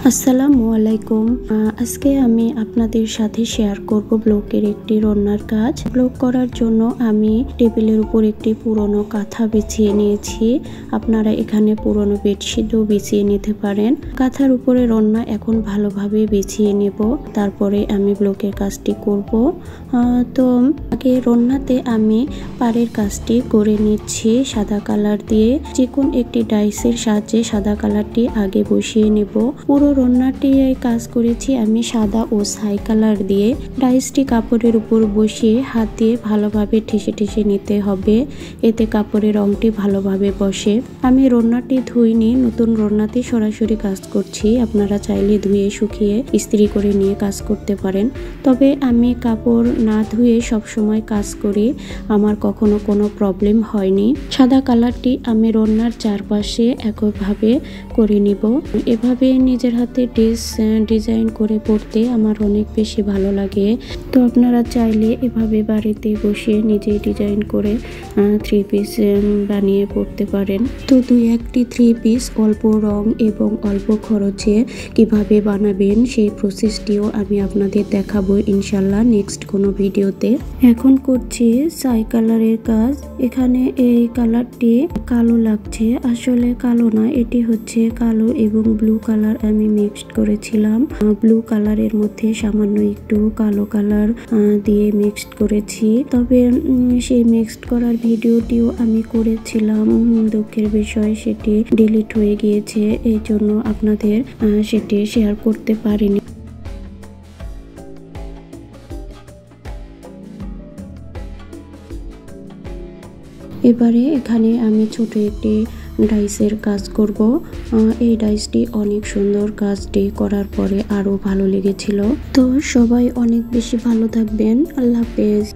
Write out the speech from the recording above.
আসসালামু আলাইকুম। আজকে আমি আপনাদের সাথে শেয়ার করব ব্লকের একটি রান্নার কাজ। ব্লক করার জন্য আমি টেবিলের উপর একটি পুরনো কাঁথা বিছিয়ে নিয়েছি। আপনারা এখানে পুরনো বেডশিটও বিছিয়ে নিতে পারেন। কাঁথার উপরে রান্না এখন ভালোভাবে বিছিয়ে নেব, তারপরে আমি ব্লকের কাজটি করব। তো আগে রান্নাতে আমি পাড়ের কাজটি করে নিচ্ছি সাদা কালার দিয়ে। চিকন একটি ডাইসের সাহায্যে সাদা কালারটি আগে বসিয়ে নেব। পুরো রান্নাটি কাজ করেছি আমি সাদা ও ছাই কালার দিয়ে। ডাইসটি কাপড়ের উপর বসিয়ে হাত দিয়ে ভালোভাবে ঠেসে ঠেসে নিতে হবে, এতে কাপড়ের রংটি ভালোভাবে বসে। আমি রান্নাটি ধুইনি, নতুন রান্নাতে সরাসরি কাজ করছি। আপনারা চাইলে ধুয়ে শুকিয়ে ইস্ত্রি করে নিয়ে কাজ করতে পারেন, তবে আমি কাপড় না ধুয়ে সবসময় কাজ করি, আমার কখনো কোনো প্রবলেম হয়নি। সাদা কালারটি আমি রান্নার চারপাশে একইভাবে করে নিব। এভাবে নিজের হাতে ডিজাইন করে পড়তে আমার অনেক বেশি ভালো লাগে। তো আপনারা চাইলে এভাবে বাড়িতে বসে নিজেই ডিজাইন করে থ্রি পিস বানিয়ে পড়তে পারেন। তো দুই একটি থ্রি পিস অল্প রং এবং অল্প খরচে কিভাবে বানাবেন সেই প্রসেসটিও আমি আপনাদের দেখাবো ইনশাল্লাহ নেক্সট কোনো ভিডিওতে। এখন করছি ছাই কালারের কাজ। এখানে এই কালারটি কালো লাগছে, আসলে কালো না, এটি হচ্ছে কালো এবং ব্লু কালার আমি মিক্সড করেছিলাম। ব্লু কালারের মধ্যে সামান্য একটু কালো কালার দিয়ে মিক্সড করেছি, তবে সেই মিক্সড করার ভিডিওটিও আমি করেছিলাম, দুঃখের বিষয় সেটি ডিলিট হয়ে গিয়েছে, এই জন্য আপনাদের সেটি শেয়ার করতে পারিনি। এবারে এখানে আমি ছোট একটি ডাইসের কাজ করব। এই ডাইসটি অনেক সুন্দর, কাজটি করার পরে আরো ভালো লেগেছিল। তো সবাই অনেক বেশি ভালো থাকবেন। আল্লাহ হাফেজ।